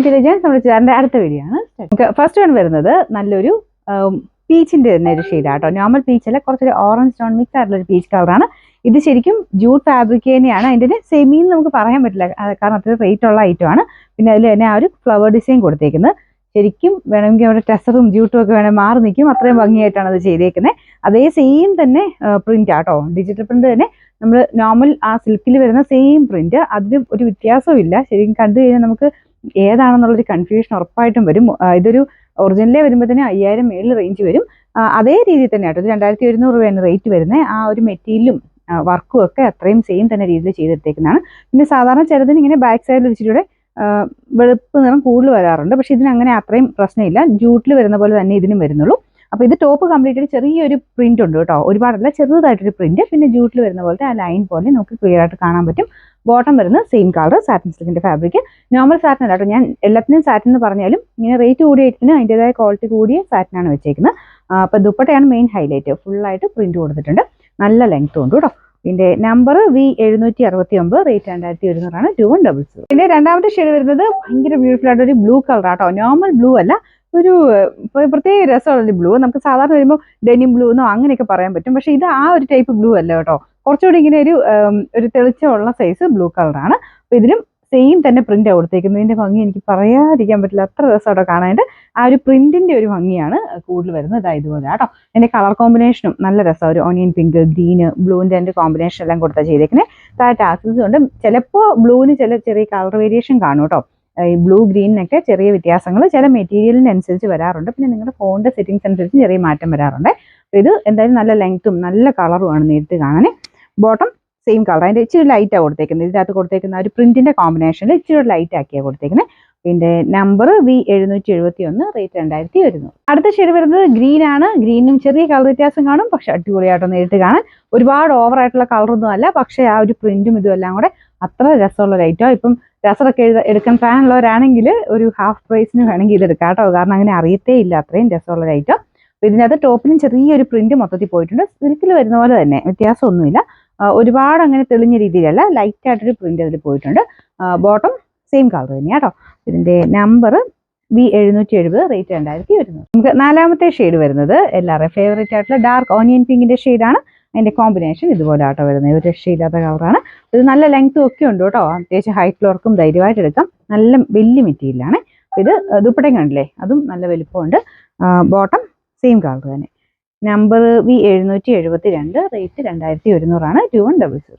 Intelligence നമ്മുടെ ചേട്ടൻ്റെ അടുത്ത വീഡിയോ ആണ്. ഫസ്റ്റ് വൺ വരുന്നത് നല്ലൊരു പീച്ചിന്റെ തന്നെ ഒരു ഷെയ്ഡാട്ടോ. നോർമൽ പീച്ച് അല്ല, കുറച്ചൊരു ഓറഞ്ച് ടോൺ മിക്സ് ആയിട്ടുള്ള ഒരു പീച്ച് കളറാണ്. ഇത് ശരിക്കും ജൂട്ട് ഫാബ്രിക് തന്നെയാണ്. അതിൻ്റെ സെമി എന്ന് നമുക്ക് പറയാൻ പറ്റില്ല, കാരണം അത്ര റേറ്റ് ഉള്ള ഐറ്റം ആണ്. പിന്നെ അതിൽ തന്നെ ആ ഒരു ഫ്ലവർ ഡിസൈൻ കൊടുത്തേക്കുന്നത് ശരിക്കും വേണമെങ്കിൽ അവിടെ ടെസറും ജൂട്ടും ഒക്കെ വേണമെങ്കിൽ മാറി നിൽക്കും. അത്രയും ഭംഗിയായിട്ടാണ് അത് ചെയ്തേക്കുന്നത്. അതേ സെയിം തന്നെ പ്രിന്റ് ആട്ടോ, ഡിജിറ്റൽ പ്രിന്റ് തന്നെ. നമ്മൾ നോർമൽ ആ സിൽക്കിൽ വരുന്ന സെയിം പ്രിന്റ്, അതിന് ഒരു വ്യത്യാസവും ഇല്ല. ശരിക്കും കണ്ടു കഴിഞ്ഞാൽ നമുക്ക് ഏതാണെന്നുള്ളൊരു കൺഫ്യൂഷൻ ഉറപ്പായിട്ടും വരും. ഇതൊരു ഒറിജിനലേ വരുമ്പോൾ തന്നെ 5000 മേളിൽ റേഞ്ച് വരും. അതേ രീതിയിൽ തന്നെ ആട്ടോ, 2100 രൂപയാണ് റേറ്റ് വരുന്നത്. ആ ഒരു മെറ്റീരിയലും വർക്കും ഒക്കെ അത്രയും സെയിം തന്നെ രീതിയിൽ ചെയ്തെടുത്തേക്കുന്നതാണ്. പിന്നെ സാധാരണ ചിലതിന് ഇങ്ങനെ ബാക്ക് സൈഡിൽ വെച്ചിട്ട് വെളുപ്പ് നിറം കൂടുതൽ വരാറുണ്ട്. പക്ഷെ ഇതിന് അങ്ങനെ അത്രയും പ്രശ്നമില്ല. ജൂട്ടിൽ വരുന്ന പോലെ തന്നെ ഇതിനും വരുന്നുള്ളൂ. അപ്പോൾ ഇത് ടോപ്പ് കംപ്ലീറ്റ് ചെറിയൊരു പ്രിന്റ് ഉണ്ട് കേട്ടോ, ഒരുപാടല്ല, ചെറുതായിട്ടൊരു പ്രിന്റ്. പിന്നെ ജൂട്ടിൽ വരുന്ന പോലത്തെ ആ ലൈൻ പോലെ നമുക്ക് ക്ലിയർ ആയിട്ട് കാണാൻ പറ്റും. ബോട്ടം വരുന്നത് സെയിം കളർ, സാറ്റിൻ സിൽക്കിന്റെ ഫാബ്രിക്. നോർമൽ സാറ്റിൻ അല്ല കേട്ടോ, ഞാൻ എല്ലാത്തിനും സാറ്റിൻ എന്ന് പറഞ്ഞാലും ഇങ്ങനെ റേറ്റ് കൂടിയതിന് അതിൻ്റെതായ ക്വാളിറ്റി കൂടിയ സാറ്റിനാണ് വെച്ചേക്കുന്നത്. അപ്പോൾ ദുപ്പട്ടയാണ് മെയിൻ ഹൈലൈറ്റ്. ഫുള്ളായിട്ട് പ്രിന്റ് കൊടുത്തിട്ടുണ്ട്, നല്ല ലെങ്ത്തും ഉണ്ട് കേട്ടോ. ഇതിന്റെ നമ്പർ V769, റേറ്റ് 2100 2100. പിന്നെ രണ്ടാമത്തെ ഷെയ്ഡ് വരുന്നത് ഭയങ്കര ബ്യൂട്ടിഫുൾ ആയിട്ട് ഒരു ബ്ലൂ കളർ ആട്ടോ. നോർമൽ ബ്ലൂ അല്ല, ഒരു പ്രത്യേക രസമുള്ള ബ്ലൂ. നമുക്ക് സാധാരണ വരുമ്പോൾ ഡെനിം ബ്ലൂ എന്നോ അങ്ങനെയൊക്കെ പറയാൻ പറ്റും. പക്ഷെ ഇത് ആ ഒരു ടൈപ്പ് ബ്ലൂ അല്ല കേട്ടോ, കുറച്ചുകൂടി ഇങ്ങനെ ഒരു തെളിച്ചമുള്ള സൈസ് ബ്ലൂ കളറാണ്. അപ്പോൾ ഇതിലും സെയിം തന്നെ പ്രിന്റ് കൊടുത്തേക്കുന്നത്. ഇതിന്റെ ഭംഗി എനിക്ക് പറയാതിരിക്കാൻ പറ്റില്ല, അത്ര രസമായിട്ടോ കാണാനായിട്ട്. ആ ഒരു പ്രിന്റിന്റെ ഒരു ഭംഗിയാണ് കൂടുതൽ വരുന്നത്. ഇതാ ഇതുപോലെ കേട്ടോ. അതിന്റെ കളർ കോമ്പിനേഷനും നല്ല രസമാണ്. ഒരു ഓണിയൻ പിങ്ക്, ഗ്രീന്, ബ്ലൂവിന്റെ അതിന്റെ കോമ്പിനേഷൻ എല്ലാം കൊടുത്താൽ ചെയ്തേക്കുന്നത്. താഴെ ടാസിൽസ് ഉണ്ട്. ചിലപ്പോൾ ബ്ലൂവിന് ചെറിയ കളർ വേരിയേഷൻ കാണും കേട്ടോ. ഈ ബ്ലൂ ഗ്രീനിനൊക്കെ ചെറിയ വ്യത്യാസങ്ങൾ ചില മെറ്റീരിയലിനനുസരിച്ച് വരാറുണ്ട്. പിന്നെ നിങ്ങളുടെ ഫോണിന്റെ സെറ്റിംഗ്സ് അനുസരിച്ച് ചെറിയ മാറ്റം വരാറുണ്ട്. അപ്പോൾ ഇത് എന്തായാലും നല്ല ലെങ്ത്തും നല്ല കളറുമാണ് നേരിട്ട് കാണാൻ. ബോട്ടം സെയിം കളർ, അതിൻ്റെ ഇച്ചിരി ലൈറ്റാണ് കൊടുത്തേക്കുന്നത്. ഇതിനകത്ത് കൊടുത്തേക്കുന്ന ഒരു പ്രിന്റിന്റെ കോമ്പിനേഷനിൽ ഇച്ചിരി ലൈറ്റ് ആക്കിയാണ് കൊടുത്തേക്കുന്നത്. പിന്നെ നമ്പർ V771, റേറ്റ് 2100. അടുത്ത ഷെയ്ഡ് വരുന്നത് ഗ്രീൻ ആണ്. ഗ്രീനും ചെറിയ കളർ വ്യത്യാസം കാണും, പക്ഷെ അടിപൊളിയായിട്ടോ നേരിട്ട് കാണാൻ. ഒരുപാട് ഓവർ ആയിട്ടുള്ള കളറൊന്നും അല്ല, പക്ഷെ ആ ഒരു പ്രിന്റും ഇതും എല്ലാം കൂടെ അത്ര രസമുള്ള ലൈറ്റോ. ഇപ്പം രസമൊക്കെ എടുക്കാൻ പ്ലാനുള്ളവരാണെങ്കിൽ ഒരു ഹാഫ് പ്രൈസിന് വേണമെങ്കിൽ ഇതെടുക്കാം കേട്ടോ, കാരണം അങ്ങനെ അറിയത്തേ ഇല്ല, അത്രയും രസമുള്ള ലൈറ്റോ. അപ്പോൾ ഇതിനകത്ത് ടോപ്പിനും ചെറിയൊരു പ്രിന്റ് മൊത്തത്തിൽ പോയിട്ടുണ്ട്. സിൽക്കിൽ വരുന്ന പോലെ തന്നെ, വ്യത്യാസമൊന്നുമില്ല. ഒരുപാട് അങ്ങനെ തെളിഞ്ഞ രീതിയിലല്ല, ലൈറ്റ് ആയിട്ടൊരു പ്രിന്റ് അതിൽ പോയിട്ടുണ്ട്. ബോട്ടം സെയിം കളർ തന്നെയാണ് കേട്ടോ. ഇതിന്റെ നമ്പർ V770, റേറ്റ് 2100. നമുക്ക് നാലാമത്തെ ഷെയ്ഡ് വരുന്നത് എല്ലാവരുടെയും ഫേവറേറ്റ് ആയിട്ടുള്ള ഡാർക്ക് ഓണിയൻ പിങ്കിന്റെ ഷെയ്ഡാണ്. അതിന്റെ കോമ്പിനേഷൻ ഇതുപോലെ ആട്ടോ വരുന്നത്. ഒരു രക്ഷയില്ലാത്ത കളറാണ്. ഇത് നല്ല ലെങ്ത്തും ഒക്കെ ഉണ്ട് കേട്ടോ. അത്യാവശ്യം ഹൈറ്റുള്ളവർക്കും ധൈര്യമായിട്ട് എടുക്കാം. നല്ല വലിയ മെറ്റീരിയലാണ്. ഇത് ദുപ്പട്ടയും കണ്ടില്ലേ, അതും നല്ല വലിപ്പമുണ്ട്. ബോട്ടം സെയിം കളർ തന്നെ. Number V772, rate 2100 2100.